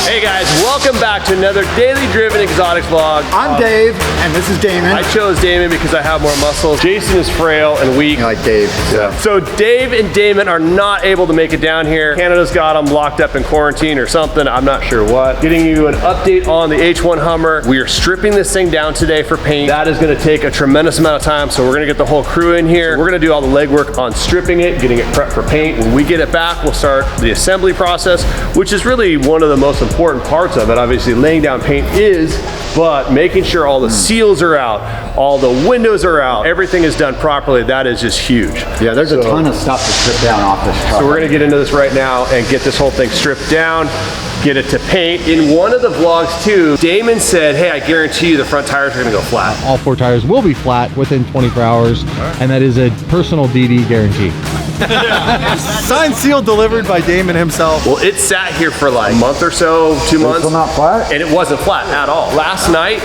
Hey guys, welcome back to another Daily Driven Exotics vlog. I'm Dave, and this is Damon. I chose Damon because I have more muscles. Jason is frail and weak. I like Dave. Yeah. So Dave and Damon are not able to make it down here. Canada's got them locked up in quarantine or something. I'm not sure what. Getting you an update on the H1 Hummer. We are stripping this thing down today for paint. That is gonna take a tremendous amount of time, so we're gonna get the whole crew in here. We're gonna do all the legwork on stripping it, getting it prepped for paint. When we get it back, we'll start the assembly process, which is really one of the most important parts of it. Obviously, laying down paint is, but making sure all the seals are out, all the windows are out, everything is done properly, that is just huge. Yeah, there's a ton of stuff to strip down off this truck. So we're gonna get into this right now and get this whole thing stripped down, get it to paint. In one of the vlogs too, Damon said, hey, I guarantee you the front tires are gonna go flat. All 4 tires will be flat within 24 hours, and that is a personal DD guarantee. Signed, sealed, delivered by Damon himself. Well, it sat here for like a month or so, 2 months. Still not flat? And it wasn't flat at all. Last night,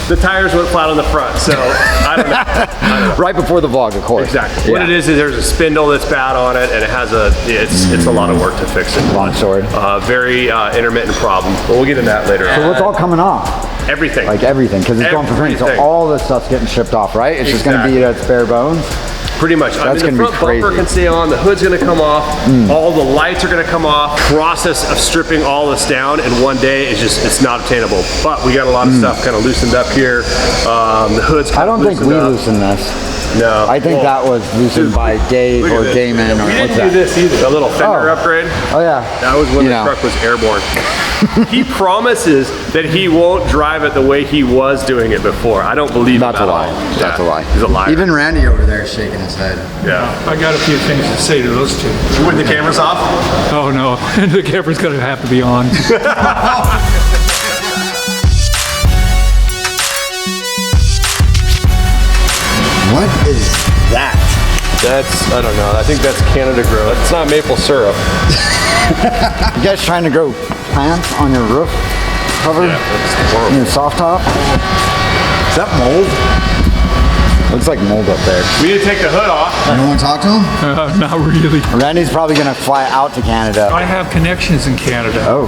the tires went flat on the front, so I don't know. Right before the vlog, of course. Exactly. Yeah. What it is there's a spindle that's bad on it, and it has it's a lot of work to fix it. Long story. Very intermittent problem, but we'll get into that later. So what's all coming off? Everything. Like everything, because it's going for paint. So Everything. all this stuff's getting shipped off, right? It's just going to be at its bare bones. Pretty much. That's I mean, the front bumper can stay on, the hood's gonna come off, all the lights are gonna come off. Process of stripping all this down in one day is just, it's not obtainable. But we got a lot of stuff kind of loosened up here. The hood's kind I don't of think we up. loosened this. No. I think that was loosened by Dave or Damon or We what's didn't that? do this either. A little fender upgrade. Oh yeah. That was when the truck was airborne. He promises that he won't drive it the way he was doing it before. I don't believe That's him a at lie. all. That's a lie. He's a liar. Even Randy over there is shaking his head. Yeah. I got a few things to say to those two. With the cameras off? Oh no, the camera's gonna have to be on. What is that? That's, I don't know. I think that's Canada growth. It's not maple syrup. You guys trying to grow plants on your roof cover? Yeah, that's horrible. Your soft top? Is that mold? Looks like mold up there. We need to take the hood off. You want to talk to him? Not really. Randy's probably going to fly out to Canada. I have connections in Canada. Oh.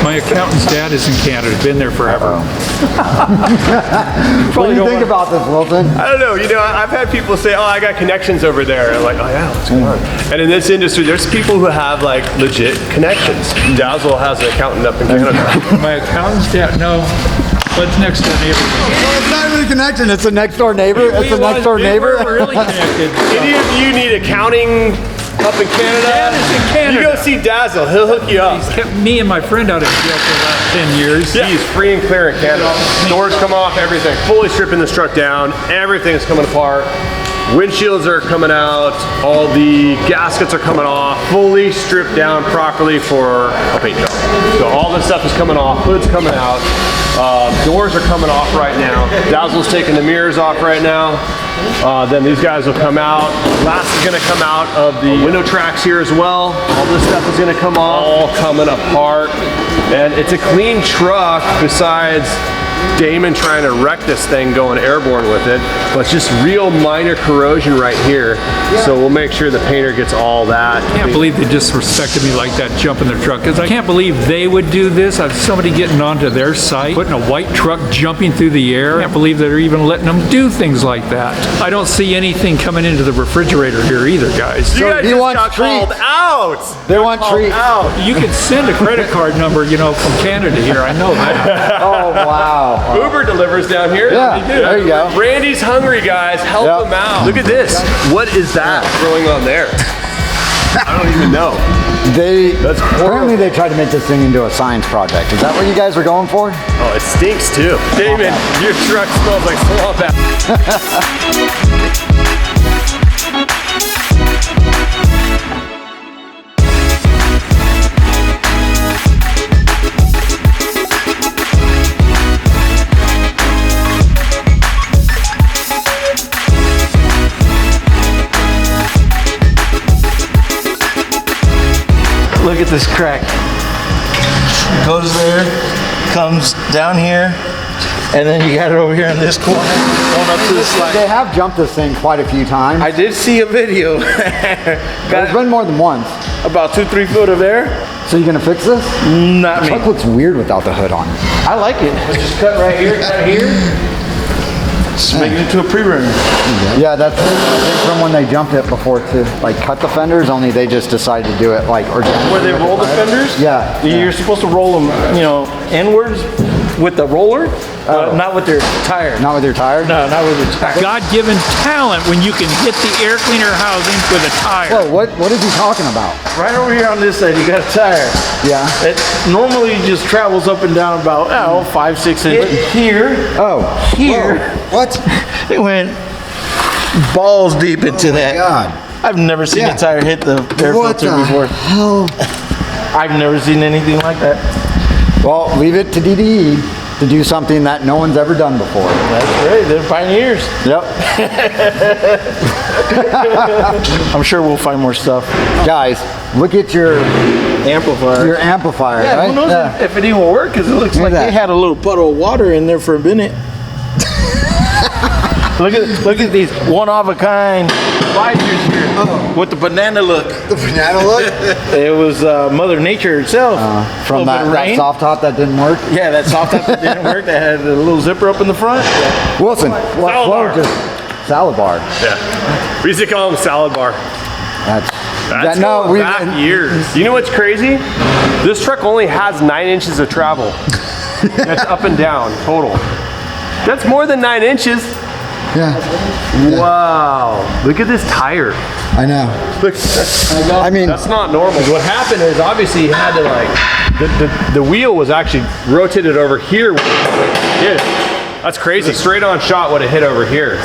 My accountant's dad is in Canada, been there forever. What do you think about this, Wilson? I don't know. You know, I've had people say, oh, I got connections over there. And I'm like, oh yeah, what's going on? And in this industry, there's people who have like legit connections. Dazzle has an accountant up in Canada. My accountant's dad, no, but it's next door neighbor. Well, it's not really a connection. It's a next door neighbor. It's a next door neighbor. We're really connected. Any of you need accounting up in Canada? Dad is in Canada. You go see Dazzle. He'll hook you up. He's kept me and my friend out of jail for the last 10 years. Yeah. He's free and clear in Canada. Doors come off, everything. Fully stripping this truck down. Everything is coming apart. Windshields are coming out. All the gaskets are coming off. Fully stripped down properly for a paint job. So all this stuff is coming off. Hood's coming out. Doors are coming off right now. Dazzle's taking the mirrors off right now. Then these guys will come out. Glass is gonna come out of the window tracks here as well. All this stuff is gonna come off. All coming apart. And it's a clean truck besides Damon trying to wreck this thing going airborne with it, but it's just real minor corrosion right here. So we'll make sure the painter gets all that. I can't believe they disrespected me like that, jumping their truck. Because I can't believe they would do this. I've somebody getting onto their site, putting a white truck jumping through the air. I can't believe they're even letting them do things like that. I don't see anything coming into the refrigerator here either, guys. You guys he just wants got called treats. out. They want treats. Out. You can send a credit card number, you know, from Canada here. I know that. Oh, wow. Uber delivers down here. Yeah, They do. there you go. Randy's hungry, guys. Help Yep. him out. Look at this. What is that going on there? I don't even know. That's Apparently they tried to make this thing into a science project. Is that what you guys were going for? Oh, it stinks too. Damon, your truck smells like swamp apple. Look at this crack. Goes there, comes down here, and then you got it over here in this corner, going up to the slide. They have jumped this thing quite a few times. I did see a video. It's been more than once. about 2-3 foot of air. So you gonna fix this? Not The me. truck looks weird without the hood on. I like it. Just cut right here, cut here. Just make it into a pre-runner. Yeah, that's from when they jumped it before to like cut the fenders, only they just decided to do it like organically. Where they roll the fenders? Yeah. You're supposed to roll them, you know, inwards with the roller, not with their tire. Not with your tire? No, not with your tire. God-given talent when you can hit the air cleaner housing with a tire. Whoa, what is he talking about? Right over here on this side, you got a tire. Yeah. It normally just travels up and down about, 5-6 inches. Here, here, What? it went balls deep into that. God. I've never seen Yeah. a tire hit the air What filter the before. hell? I've never seen anything like that. Well, leave it to DDE to do something that no one's ever done before. That's right, they're pioneers. Yep. I'm sure we'll find more stuff. Guys, look at your Amplifier. amplifier, Yeah, right? who knows Yeah. if it even will work, because it looks Look like at they that. had a little puddle of water in there for a minute. Look at these one-of-a-kind visors here with the banana look. The banana look? It was Mother Nature itself. From Little bit of that rain. soft top that didn't work. Yeah, that soft top that didn't work. That had a little zipper up in the front. Wilson, Salad bar. salad bar. Yeah. We used to call him salad bar. That's That's no, going we back years. You know what's crazy? This truck only has 9 inches of travel. That's up and down total. That's more than 9 inches. Yeah, Wow. Look at this tire. I know. Look, I mean, that's not normal. What happened is obviously he had to like, the wheel was actually rotated over here. When it did. That's crazy. Straight on shot would have hit over here.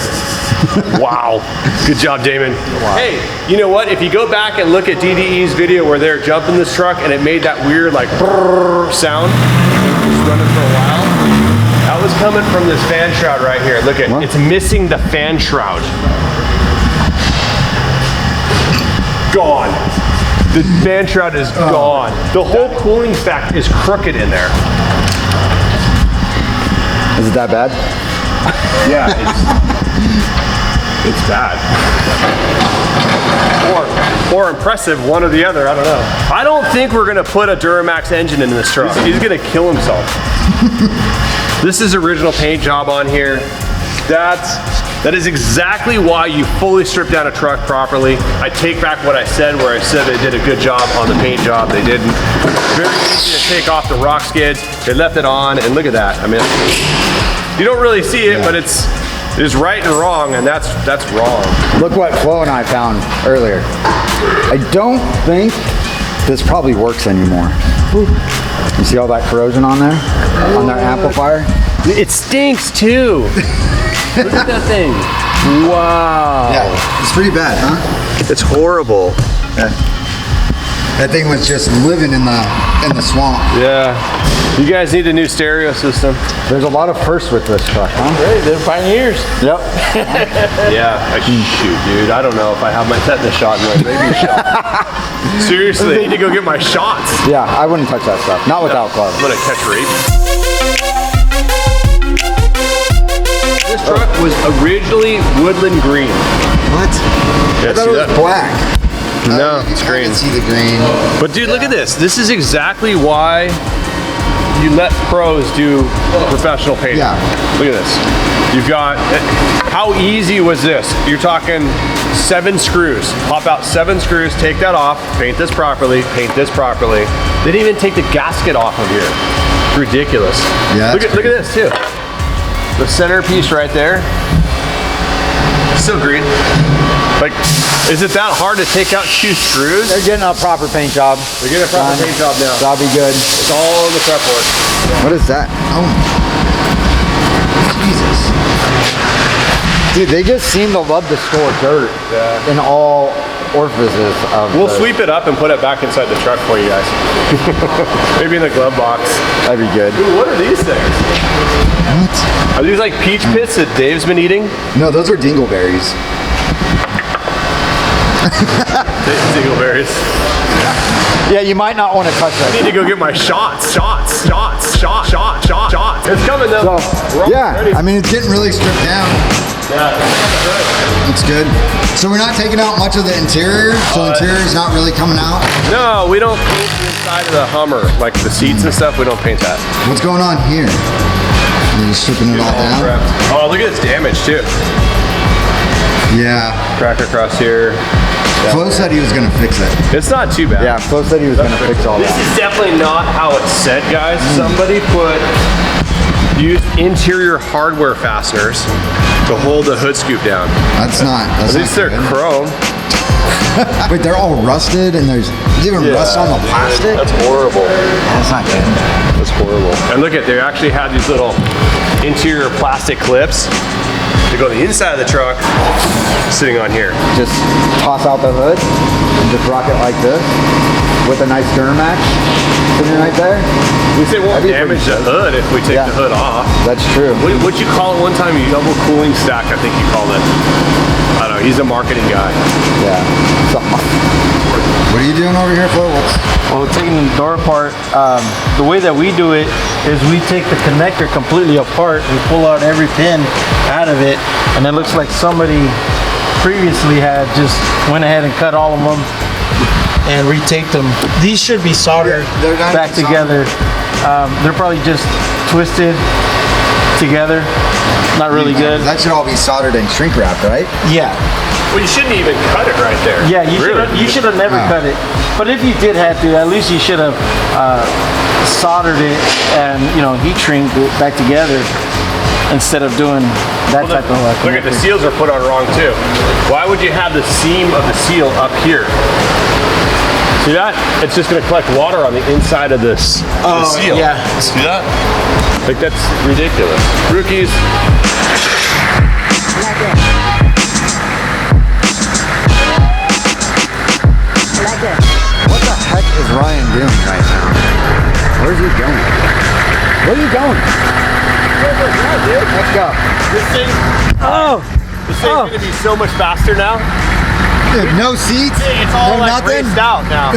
Wow. Good job, Damon. Wow. Hey, you know what? If you go back and look at DDE's video where they're jumping this truck and it made that weird like brrr sound, just running for a while. That was coming from this fan shroud right here. Look at it's missing the fan shroud. Gone. The fan shroud is gone. The whole cooling stack is crooked in there. is it that bad? Yeah, it's bad. Or impressive, one or the other, I don't know. I don't think we're gonna put a Duramax engine in this truck. He's gonna kill himself. This is original paint job on here. That is exactly why you fully strip down a truck properly. I take back what I said where I said they did a good job on the paint job. They didn't. Very easy to take off the rock skids. They left it on, and look at that. I mean, you don't really see it, but it is right and wrong, and that's wrong. Look what Flo and I found earlier. I don't think this probably works anymore. You see all that corrosion on there? On their amplifier? It stinks too. Look at that thing. Wow. Yeah, it's pretty bad, huh? It's horrible. That thing was just living in the swamp. Yeah. You guys need a new stereo system. There's a lot of firsts with this truck, huh? Hey, they're pioneers. Yep. Yeah. Shoot, dude. I don't know if I have my tetanus shot and my rabies shot. Seriously, I need to go get my shots. Yeah, I wouldn't touch that stuff. Not without gloves. I'm gonna catch rabies. This truck was originally woodland green. What? Yeah, I thought see it was that? black. No, You it's can green. see the green. But dude, look at this. This is exactly why you let pros do professional painting. Yeah. Look at this. You've got, how easy was this? You're talking 7 screws. Pop out 7 screws, take that off, paint this properly, paint this properly. They didn't even take the gasket off of here. It's ridiculous. Yeah, Look that's at this too. The centerpiece right there. Still green. Like, is it that hard to take out 2 screws? They're getting a proper paint job. They're getting a proper paint job now. That'll be good. It's all in the fretboard. What is that? Oh. Jesus. Dude, they just seem to love to store dirt in all orifices of We'll the- sweep it up and put it back inside the truck for you guys. Maybe in the glove box. That'd be good. Ooh, what are these things? What? Are these like peach pits that Dave's been eating? No, those are dingleberries. Dingleberries. Yeah, you might not want to touch I that. need to go get my shots. Shots. It's coming though. So, yeah, I mean, it's getting really stripped down. Yeah. That's good. So we're not taking out much of the interior, so interior is not really coming out. No, we don't paint the inside of the Hummer, like the seats and stuff. We don't paint that. What's going on here? You're just stripping it all down? Oh, look at this damage too. Yeah. Crack across here. Flo said he was gonna fix it. It's not too bad. Yeah, Flo said he was gonna fix all This that. is definitely not how it's said, guys. Somebody used interior hardware fasteners to hold the hood scoop down. That's not. At least they're chrome. Wait, they're all rusted and there's even rust on the plastic? That's horrible. That's not good. That's horrible. And look at, they actually have these little interior plastic clips to go to the inside of the truck, sitting on here. Just toss out the hood and just rock it like this with a nice Duramax sitting right there. We say it won't damage the hood if we take the hood off. That's true. What'd you call it one time? You double cooling stack, I think you called it. I don't know, he's a marketing guy. Yeah. What are you doing over here, Flo? Well, taking the door apart, the way that we do it is we take the connector completely apart. We pull out every pin out of it, and it looks like somebody previously had just went ahead and cut all of them and retaped them. These should be soldered back together. They're probably just twisted together. Not really good. That should all be soldered and shrink wrapped, right? Yeah. Well, you shouldn't even cut it right there. Yeah, you should have never cut it. But if you did have to, at least you should have soldered it and heat shrinked it back together instead of doing that type of Look at the seals are put on wrong too. Why would you have the seam of the seal up here? See that? It's just going to collect water on the inside of this the seal. Yeah. See that? Like, that's ridiculous. Rookies. What the heck is Ryan doing right now? Where's he going? Where are you going? Let's go. This thing. This thing's going to be so much faster now. Dude, no seats. It's all no like nothing. raced out now.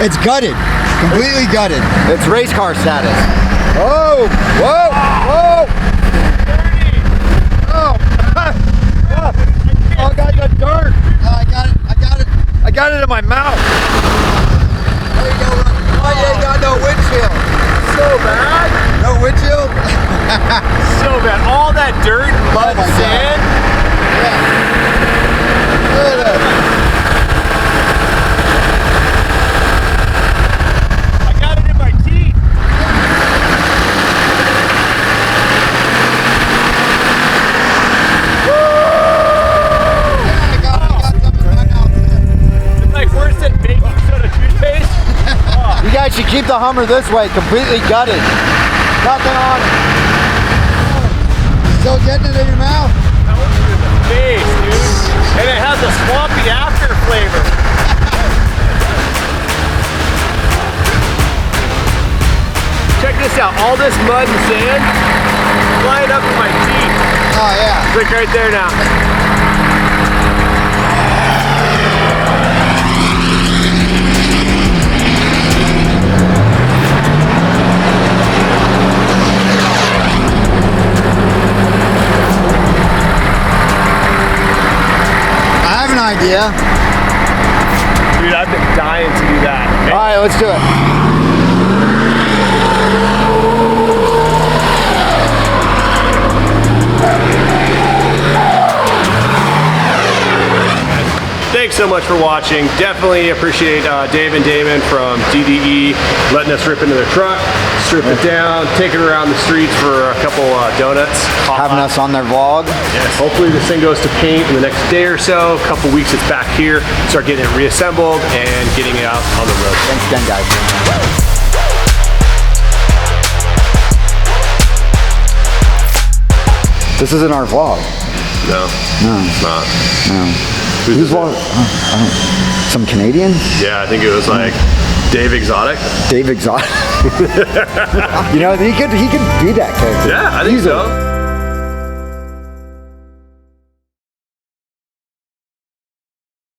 It's gutted. Completely gutted. It's race car status. Oh! Whoa! Whoa! Oh! Oh, I got dirt. Oh, I got it. I got it in my mouth. There you go. Oh, you ain't got no windshield. So bad. No windshield? So bad. All that dirt, mud, my sand. Yeah. Look at that. I got it in my teeth. I got something in my mouth. It's like worse than baking soda toothpaste. You guys should keep the Hummer this way, completely gutted. Nothing on it. Still getting it in your mouth? That was in the face, dude. And it has a swampy after flavor. Check this out. All this mud and sand flying up to my teeth. Oh yeah. Look right there now. I have an idea. Dude, I've been dying to do that. All right, let's do it. Thanks so much for watching. Definitely appreciate Dave and Damon from DDE letting us rip into their truck, strip it down, take it around the streets for a couple donuts. Having us on their vlog. Yes. Hopefully this thing goes to paint in the next day or so. A couple weeks it's back here. Start getting it reassembled and getting it out on the road. Thanks again, guys. This isn't our vlog. No. No. It's not. No. Who's vlog? Some Canadian? Yeah, I think it was like Dave Exotic. Dave Exotic. You know, he could be that character. Yeah, I think so.